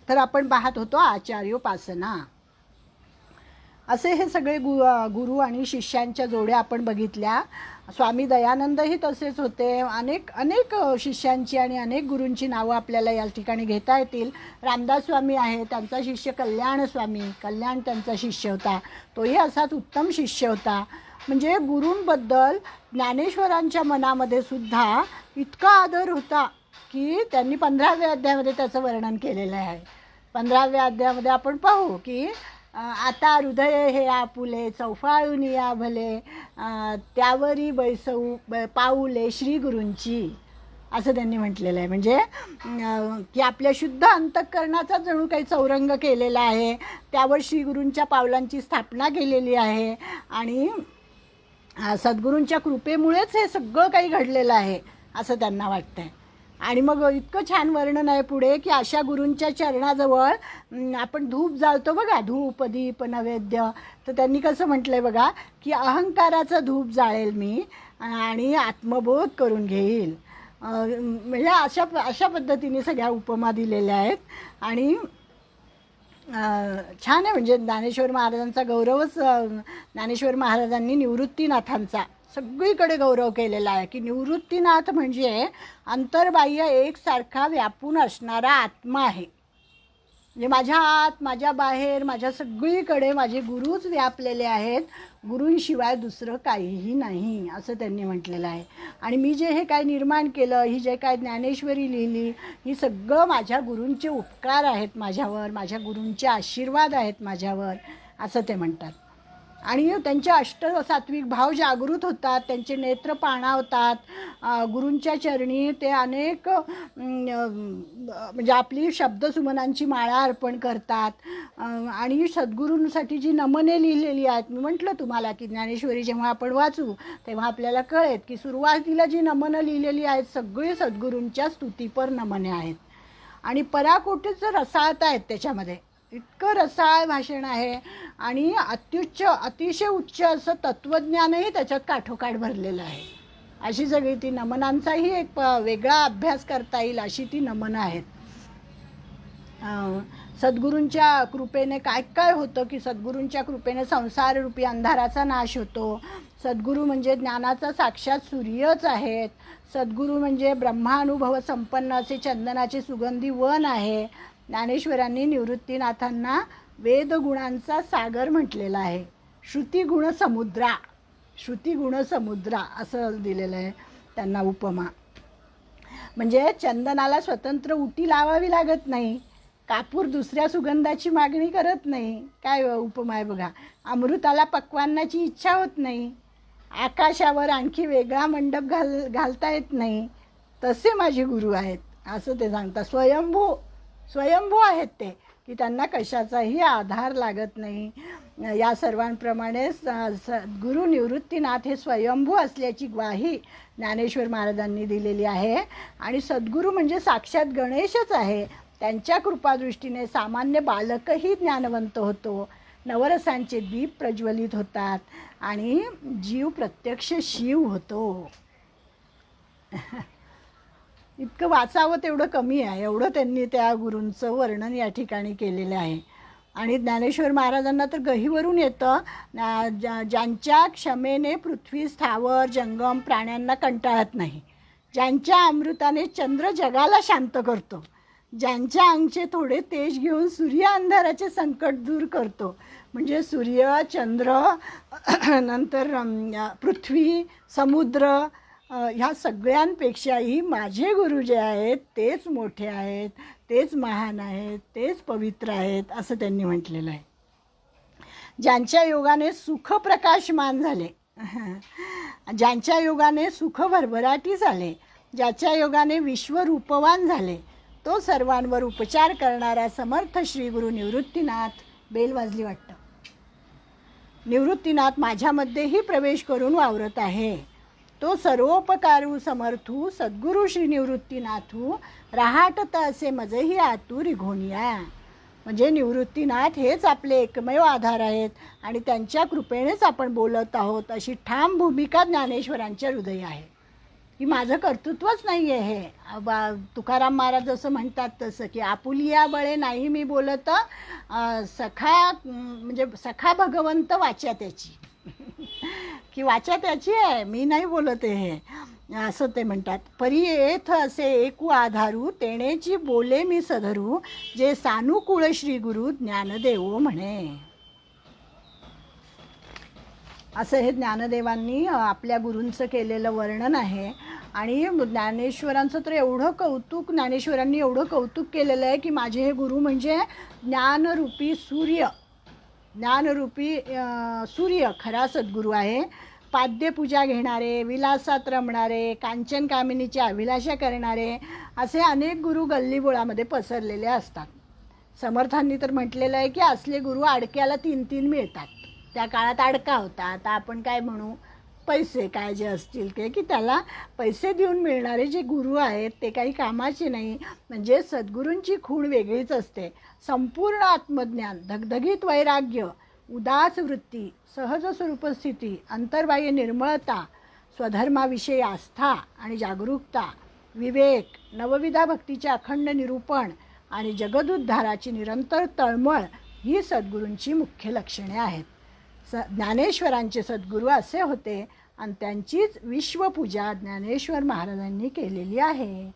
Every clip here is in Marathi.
तर आपण पाहत होतो आचार्योपासना. असे हे सगळे गुरु आणि शिष्यांच्या जोड्या आपण बघितल्या. स्वामी दयानंदही तसेच होते. अनेक अनेक शिष्यांची आणि अनेक गुरूंची नावं आपल्याला या ठिकाणी घेता येतील. रामदास स्वामी आहे, त्यांचा शिष्य कल्याण स्वामी, कल्याण त्यांचा शिष्य होता, तोही असाच उत्तम शिष्य होता. म्हणजे गुरूंबद्दल ज्ञानेश्वरांच्या मनामध्ये सुद्धा इतका आदर होता की त्यांनी 15व्या अध्यायामध्ये त्याचं वर्णन केलेलं आहे. 15व्या अध्यायामध्ये आपण पाहू की आता हृदय हे आपुले चौफाळून या भले त्यावरी बैसऊ पाऊले श्री गुरूंची, असं त्यांनी म्हटलेलं आहे. म्हणजे की आपल्या शुद्ध अंतःकरणाचा जणू काही चौरंग केलेला आहे, त्यावर श्री गुरूंच्या पावलांची स्थापना केलेली आहे आणि सद्गुरूंच्या कृपेमुळेच हे सगळं काही घडलेलं आहे असं त्यांना वाटतं आहे. आणि मग इतकं छान वर्णन आहे पुढे की अशा गुरूंच्या चरणाजवळ आपण धूप जाळतो बघा, धूप दीप नैवेद्य. तर त्यांनी कसं म्हटलं आहे बघा की अहंकाराचं धूप जाळेल मी आणि आत्मबोध करून घेईल. म्हणजे अशा पद्धतीने सगळ्या उपमा दिलेल्या आहेत. आणि छान आहे. म्हणजे ज्ञानेश्वर महाराजांचा गौरवच, ज्ञानेश्वर महाराजांनी निवृत्तीनाथांचा सगळीकडे गौरव केलेला आहे की निवृत्तीनाथ म्हणजे अंतर्बाह्य एकसारखा व्यापून असणारा आत्मा आहे. म्हणजे माझ्या आत, माझ्या बाहेर, माझ्या सगळीकडे माझे गुरुच व्यापलेले आहेत, गुरूंशिवाय दुसरं काहीही नाही असं त्यांनी म्हटलेलं आहे. आणि मी जे हे काय निर्माण केलं, ही जे काय ज्ञानेश्वरी लिहिली, ही सगळं माझ्या गुरूंचे उपकार आहेत माझ्यावर, माझ्या गुरूंचे आशीर्वाद आहेत माझ्यावर असं ते म्हणतात. आणि त्यांचे सात्विक भाव जागृत होतात, त्यांचे नेत्र पाणावतात. गुरूंच्या चरणी ते अनेक म्हणजे आपली शब्दसुमनांची माळा अर्पण करतात. आणि सद्गुरूंसाठी जी नमने लिहिलेली आहेत, मी म्हटलं तुम्हाला की ज्ञानेश्वरी जेव्हा आपण वाचू तेव्हा आपल्याला कळेल की सुरुवातीला जी नमनं लिहिलेली आहेत सगळी सद्गुरूंच्या स्तुतीपर नमने आहेत. आणि पराकोटीचं रसाळता आहेत त्याच्यामध्ये, इतकं रसाळ भाषण आहे. आणि अतिशय उच्च असं तत्त्वज्ञानही त्याच्यात काठोकाठ भरलेलं आहे. अशी सगळी ती नमनांचाही एक वेगळा अभ्यास करता येईल अशी ती नमनं आहेत. सद्गुरूंच्या कृपेने काय काय होतं की सद्गुरूंच्या कृपेने संसाररूपी अंधाराचा नाश होतो. सद्गुरू म्हणजे ज्ञानाचा साक्षात सूर्यच आहेत. सद्गुरू म्हणजे ब्रह्मानुभव संपन्न असे चंदनाचे सुगंधी वन आहे. ज्ञानेश्वरांनी निवृत्तीनाथांना वेदगुणांचा सागर म्हटलेला आहे. श्रुतिगुणसमुद्रा असं दिलेलं आहे त्यांना उपमा. म्हणजे चंदनाला स्वतंत्र उटी लावावी लागत नाही, कापूर दुसऱ्या सुगंधाची मागणी करत नाही. काय उपमा आहे बघा. अमृताला पक्वान्नाची इच्छा होत नाही, आकाशावर आणखी वेगळा मंडप घालता येत नाही. तसे माझे गुरु आहेत असं ते सांगतात. स्वयंभू आहेत ते की त्यांना कशाचाही आधार लागत नाही. या सर्वांप्रमाणे गुरु निवृत्तीनाथ हे स्वयंभू असल्याची ग्वाही ज्ञानेश्वर महाराजांनी दिलेली आहे. आणि सद्गुरू म्हणजे साक्षात गणेशच आहे. त्यांच्या कृपादृष्टीने सामान्य बालकही ज्ञानवंत होतो, नवरसांचे दीप प्रज्वलित होतात आणि जीव प्रत्यक्ष शिव होतो. इतकं वाचावं तेवढं कमी आहे, एवढं त्यांनी त्या गुरूंचं वर्णन या ठिकाणी केलेलं आहे. आणि ज्ञानेश्वर महाराजांना तर गहिवरून येतं, ज्यांच्या क्षमेने पृथ्वी स्थावर जंगम प्राण्यांना कंटाळत नाही, ज्यांच्या अमृताने चंद्र जगाला शांत करतो, ज्यांच्या अंगचे थोडे तेज घेऊन सूर्य अंधाराचे संकट दूर करतो. म्हणजे सूर्य, चंद्र, नंतर पृथ्वी, समुद्र, ह्या सगळ्यांपेक्षाही माझे गुरु जे आहेत तेच मोठे आहेत, तेच महान आहेत, तेच पवित्र आहेत असं त्यांनी म्हटलेलं आहे. ज्यांच्या योगाने सुख प्रकाशमान झाले, ज्यांच्या योगाने सुख भरभराटी झाले, ज्याच्या योगाने विश्व रूपवान झाले, तो सर्वांवर उपचार करणारा समर्थ श्री गुरु निवृत्तीनाथ. बेल वाजली वाटतं. निवृत्तीनाथ माझ्यामध्येही प्रवेश करून वावरत आहे. तो सर्वोपकारू समर्थू सद्गुरू श्री निवृत्तीनाथू राहाटत असे मजही आतू रिघोनिया. म्हणजे निवृत्तीनाथ हेच आपले एकमेव आधार आहेत आणि त्यांच्या कृपेनेच आपण बोलत आहोत अशी ठाम भूमिका ज्ञानेश्वरांच्या हृदय आहे. की माझं कर्तृत्वच नाही आहे हे. तुकाराम महाराज जसं म्हणतात तसं की आपुलिया बळे नाही मी बोलत, सखा म्हणजे सखा भगवंत वाचा त्याची की वाचा त्याची आहे, मी नाही बोलत हे, असं ते म्हणतात. परी येथ असे एकू आधारू तेणेची बोले मी सधरू, जे सानुकूळ श्री गुरु ज्ञानदेव म्हणे. असं हे ज्ञानदेवांनी आपल्या गुरूंचं केलेलं वर्णन आहे. आणि ज्ञानेश्वरांचं तर एवढं कौतुक, ज्ञानेश्वरांनी एवढं कौतुक केलेलं आहे की माझे हे गुरु म्हणजे ज्ञानरूपी सूर्य, ज्ञानरूपी सूर्य खरा सद्गुरू आहे. पाद्यपूजा घेणारे, विलासात रमणारे, कांचन कामिनीची अभिलाषा करणारे असे अनेक गुरु गल्लीबोळामध्ये पसरलेले असतात. समर्थांनी तर म्हटलेलं आहे की असले गुरु अडक्याला 3-3 मिळतात. त्या काळात अडका होता, आता आपण काय म्हणू, पैसे काय जे असतील ते, की त्याला पैसे देऊन मिळणारे जे गुरु आहेत ते काही कामाचे नाही. म्हणजे सद्गुरूंची खूण वेगळीच असते. संपूर्ण आत्मज्ञान, धगधगीत वैराग्य, उदास वृत्ती, सहज स्वरूपस्थिती, अंतर्बाह्य निर्मळता, स्वधर्माविषयी आस्था आणि जागरूकता, विवेक, नवविधा भक्तीचे अखंड निरूपण आणि जगदुद्धाराची निरंतर तळमळ ही सद्गुरूंची मुख्य लक्षणे आहेत. ज्ञानेश्वरांचे सद्गुरू असे होते आणि त्यांचीच विश्वपूजा ज्ञानेश्वर महाराजांनी केलेली आहे.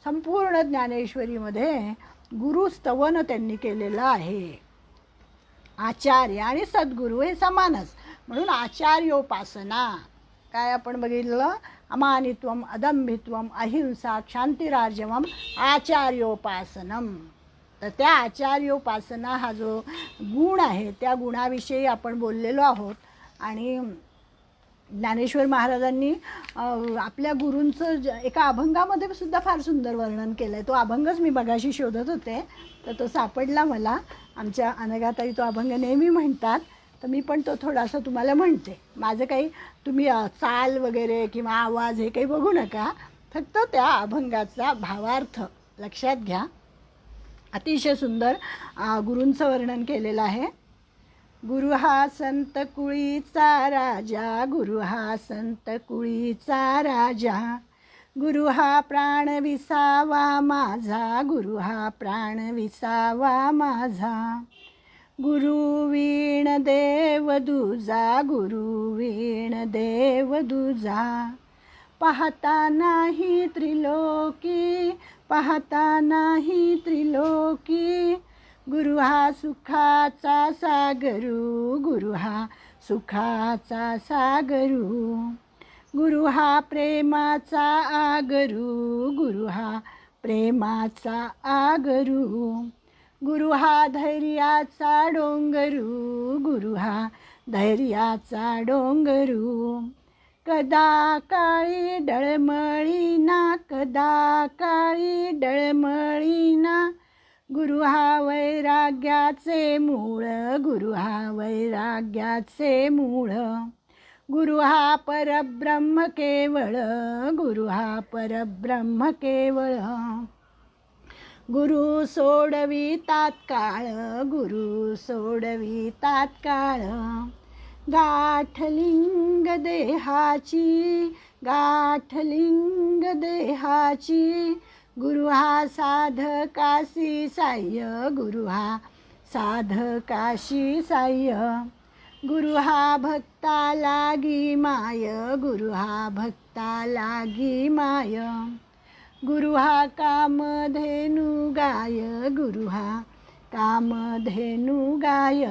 संपूर्ण ज्ञानेश्वरीमध्ये गुरुस्तवन त्यांनी केलेलं आहे. आचार्य आणि सद्गुरू हे समानच, म्हणून आचार्योपासना काय आपण बघितलं, अमानित्वम, अदंभित्वम, अहिंसा, क्षांतिरार्जवम, आचार्योपासनम. तर त्या आचार्योपासना हा जो गुण आहे त्या गुणाविषयी आपण बोललेलो आहोत. आणि ज्ञानेश्वर महाराजांनी आपल्या गुरूंचं एका अभंगामध्ये सुद्धा फार सुंदर वर्णन केलं आहे. तो अभंगच मी मगाशी शोधत होते तर तो सापडला मला. आमच्या अनघाताई तो अभंग नेहमी म्हणतात, तर मी पण तो थोडासा तुम्हाला म्हणते. माझं काही तुम्ही चाल वगैरे किंवा आवाज हे काही बघू नका, फक्त त्या अभंगाचा भावार्थ लक्षात घ्या. अतिशय सुंदर गुरूंचं वर्णन केलेलं आहे. गुरु हा संत कुळीचा राजा, गुरु हा संत कुळीचा राजा, गुरु हा प्राण विसावा माझा, गुरु हा प्राण विसावा माझा, गुरु वीण देव दुजा, गुरु वीण देव दुजा, पाहता नाही त्रिलोकी, पाहता नाही त्रिलोकी, गुरु हा सुखाचा सागरू, गुरु हा सुखाचा सागरू, गुरु हा प्रेमाचा आगरू, गुरु हा प्रेमाचा आगरू, गुरु हा धैर्याचा डोंगरू, गुरु हा धैर्याचा डोंगरू, कदा काळी डळमळीना, कदा काळी डळमळीना, गुरु हा वैराग्याचे मूळ, गुरु हा वैराग्याचे मूळ, गुरु हा परब्रह्म केवळ, गुरु हा परब्रह्म केवळ, गुरु सोडवी तात्काळ, गुरु सोडवी तात्काळ, गाठलिंग देहाची, गाठलिंग देहाची, गुरु हा साधकाशी साह्य, गुरु हा साधकाशी साह्य, गुरु हा भक्ता लागी माय, गुरु हा भक्ता लागी माय, गुरु हा कामधेनु गाय, गुरु हा कामधेनु गाय,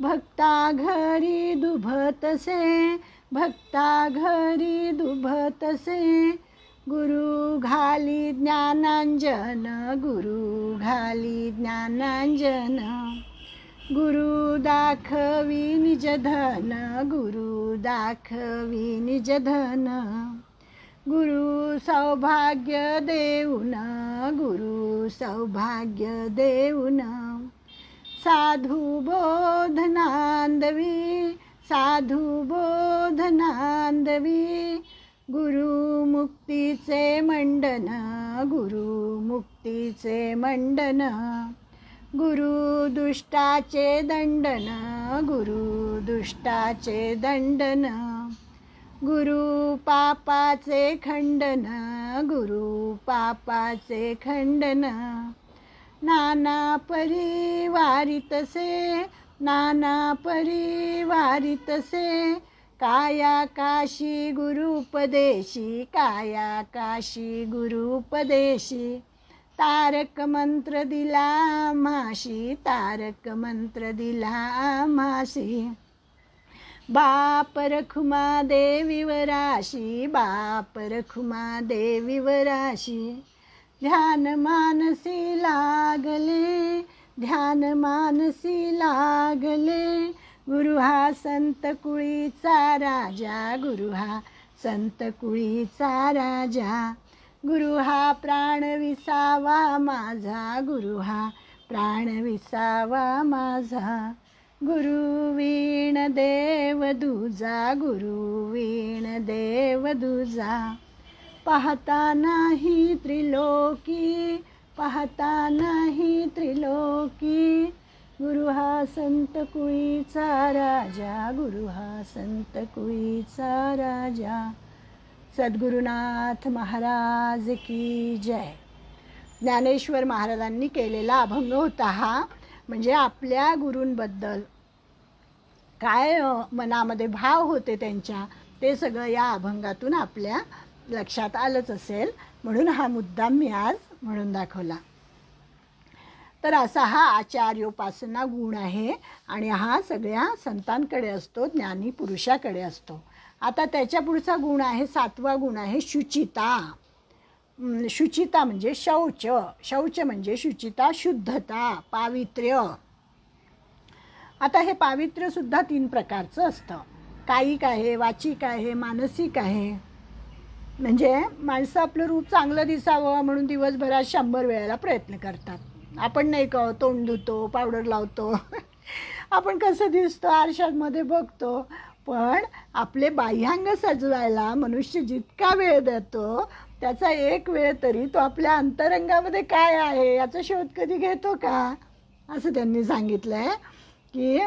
भक्ता घरी दुभतसे, भक्ता घरी दुभतसे, गुरु घाली ज्ञानांजन, गुरु घाली ज्ञानांजन, गुरु दाखवी निजधन, गुरु दाखवी निजधन, गुरु सौभाग्य देऊन, गुरु सौभाग्य देऊन, साधु बोधनांदवी, साधु बोधनांदवी, गुरु मुक्तीचे मंडन, गुरु मुक्तीचे मंडन, गुरु दुष्टाचे दंडन, गुरु दुष्टाचे दंडन, गुरु पापाचे खंडन, गुरु पापाचे खंडन. नाना परी वारितसे, नाना परी वारितसे. काया काशी गुरुपदेशी, काया काशी गुरुपदेशी. तारक मंत्र दिला माशी, तारक मंत्र दिला माशी. बाप रखुमा देवीवराशी, बाप रखुमा देवीवराशी. ध्यान मानसी लागले, ध्यान मानसी लागले. गुरु हा संत कुळीचा राजा, गुरु हा संत कुळीचा राजा. गुरु हा प्राण विसावा माझा, गुरु हा प्राण विसावा माझा. गुरु वीण देव दुजा, गुरु वीण देव दुजा. पाहता नाही त्रिलोकी, पाहता नाही त्रिलोकी. गुरु हा संत कुळीचा राजा, गुरु हा संत कुळीचा राजा. सद्गुरुनाथ महाराज की जय. ज्ञानेश्वर महाराजांनी केलेला अभंग होता हा. म्हणजे आपल्या गुरूंबद्दल काय मनामध्ये भाव होते त्यांच्या, ते सगळं या अभंगातून आपल्या लक्षात आलंच असेल, म्हणून हा मुद्दाम मी आज म्हणून दाखवला. तर असा हा आचार्योपासना गुण आहे आणि हा सगळ्या संतांकडे असतो, ज्ञानी पुरुषाकडे असतो. आता त्याच्या पुढचा गुण आहे, 7वा गुण आहे शुचिता. शुचिता म्हणजे शौच, शौच म्हणजे शुचिता, शुद्धता, पावित्र्य. आता हे पावित्र्यसुद्धा 3 प्रकारचं असतं. कायिक आहे, वाचिक आहे, मानसिक आहे. म्हणजे माणसं आपलं रूप चांगलं दिसावं म्हणून दिवसभरात 100 वेळेला प्रयत्न करतात. आपण नाही का तोंड धुतो, पावडर लावतो, आपण कसं दिसतो आरशामध्ये बघतो. पण आपले बाह्यांग सजवायला मनुष्य जितका वेळ देतो त्याचा एक वेळ तरी तो आपल्या अंतरंगामध्ये काय आहे याचा शोध कधी घेतो का? असं त्यांनी सांगितलं आहे की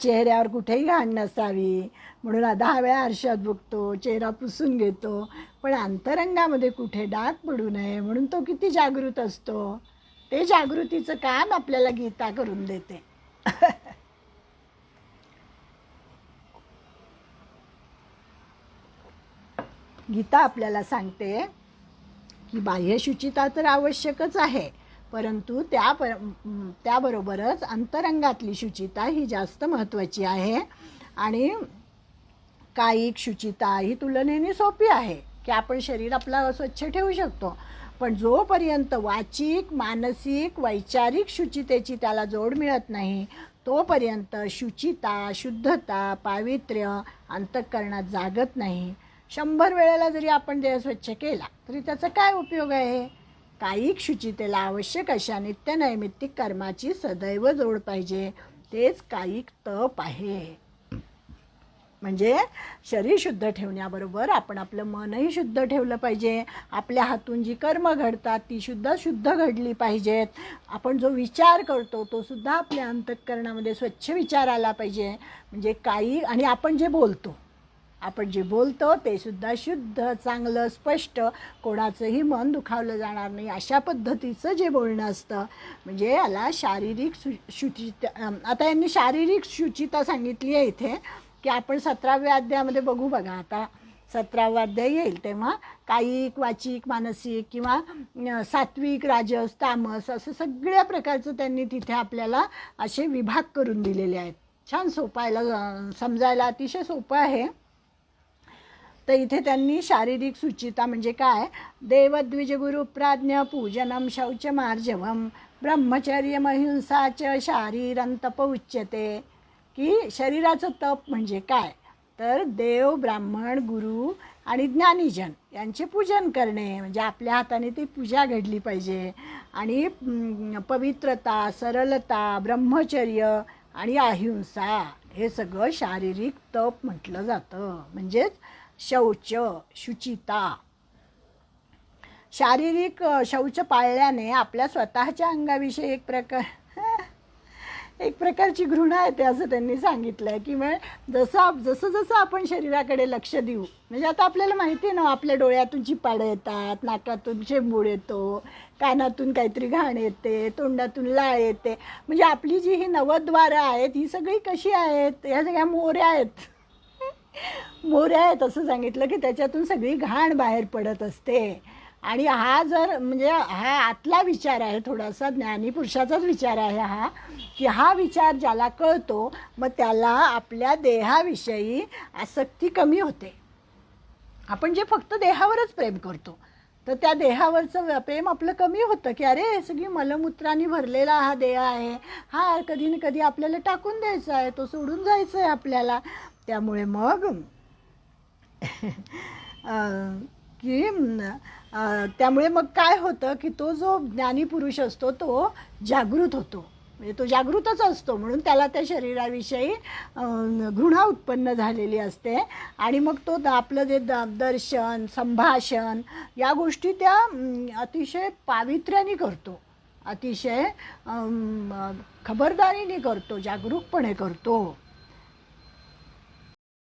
चेहऱ्यावर कुठेही घाण नसावी म्हणून 10 वेळा आरशात बघतो, चेहरा पुसून घेतो, पण अंतरंगामध्ये कुठे डाग पडू नये म्हणून तो किती जागृत असतो. ते जागृतीचं काम आपल्याला गीता करून देते. गीता आपल्याला सांगते की बाह्य शुचिता तर आवश्यकच आहे, परंतु त्याबरोबरच अंतरंगातली शुचिता ही जास्त महत्त्वाची आहे. आणि कायिक शुचिता ही तुलनेने सोपी आहे की आपण शरीर आपला स्वच्छ ठेवू शकतो, पण जोपर्यंत वाचिक, मानसिक, वैचारिक शुचितेची त्याला जोड मिळत नाही तोपर्यंत शुचिता, शुद्धता, पावित्र्य अंतःकरणात जागत नाही. 100 वेळेला जरी आपण देह स्वच्छ केला तरी त्याचा काय उपयोग आहे? कायिक शुचितेला आवश्यक अशा नित्यनैमित्तिक कर्माची सदैव जोड पाहिजे, तेच कायिक तप आहे. म्हणजे शरीर शुद्ध ठेवण्याबरोबर आपण आपलं मनही शुद्ध ठेवलं पाहिजे. आपल्या हातून जी कर्म घडतात ती शुद्ध घडली पाहिजेत. आपण जो विचार करतो तो सुद्धा आपल्या अंतःकरणामध्ये स्वच्छ विचार आला पाहिजे. म्हणजे आणि आपण जे बोलतो ते सुद्धा शुद्ध, चांगलं, स्पष्ट, कोणाचंही मन दुखावलं जाणार नाही अशा पद्धतीचं जे बोलणं असतं. म्हणजे याला शारीरिक शुचिता. आता यांनी शारीरिक शुचिता सांगितली आहे इथे की आपण 17व्या अध्यायामध्ये बघू. बघा आता 17वा अध्याय येईल तेव्हा कायिक, वाचिक, मानसिक किंवा सात्विक, राजस, तामस असं सगळ्या प्रकारचं त्यांनी तिथे आपल्याला असे विभाग करून दिलेले आहेत. छान सोपायला, समजायला अतिशय सोपं आहे. तर इथे त्यांनी शारीरिक शुचिता म्हणजे काय, देवद्विज गुरुप्राज्ञ पूजनम शौच मार्जवम ब्रह्मचर्यम अहिंसाच शारीरं तप उच्यते. की शरीराचं तप म्हणजे काय, तर देव, ब्राह्मण, गुरु आणि ज्ञानीजन यांचे पूजन करणे, म्हणजे आपल्या हाताने ती पूजा घडली पाहिजे. आणि पवित्रता, सरलता, ब्रह्मचर्य आणि अहिंसा हे सगळं शारीरिक तप म्हटलं जातं. म्हणजेच शौच, शुचिता. शारीरिक शौच पाळल्याने आपल्या स्वतःच्या अंगाविषयी एक प्रकारची घृणा येते असं त्यांनी सांगितलंय की मग जसं जसं आपण शरीराकडे लक्ष देऊ, म्हणजे आता आपल्याला माहिती आहे ना, आपल्या डोळ्यातून चिपाडं येतात, नाकातून शेंबूड येतो, कानातून काहीतरी घाण येते, तोंडातून लाळ येते, म्हणजे आपली जी ही नवद्वारं आहेत ही सगळी कशी आहेत, ह्या सगळ्या मोऱ्या आहेत. मोऱ्या आहेत असं सांगितलं की त्याच्यातून सगळी घाण बाहेर पडत असते. आणि हा जर म्हणजे हा आतला विचार आहे, थोडासा ज्ञानी पुरुषाचाच विचार आहे हा, की हा विचार ज्याला कळतो मग त्याला आपल्या देहाविषयी आसक्ती कमी होते. आपण जे फक्त देहावरच प्रेम करतो तर त्या देहावरचं प्रेम आपलं कमी होतं की अरे सगळी मलमूत्राने भरलेला हा देह आहे, हा कधी ना कधी आपल्याला टाकून द्यायचा आहे, तो सोडून जायचं आहे आपल्याला. त्यामुळे मग की त्यामुळे मग काय होतं की तो जो ज्ञानी पुरुष असतो तो जागृत होतो, म्हणजे तो जागृतच असतो, म्हणून त्याला त्या शरीराविषयी घृणा उत्पन्न झालेली असते. आणि मग तो आपलं जे दर्शन संभाषण या गोष्टी त्या अतिशय पावित्र्याने करतो, अतिशय खबरदारीने करतो, जागरूकपणे करतो.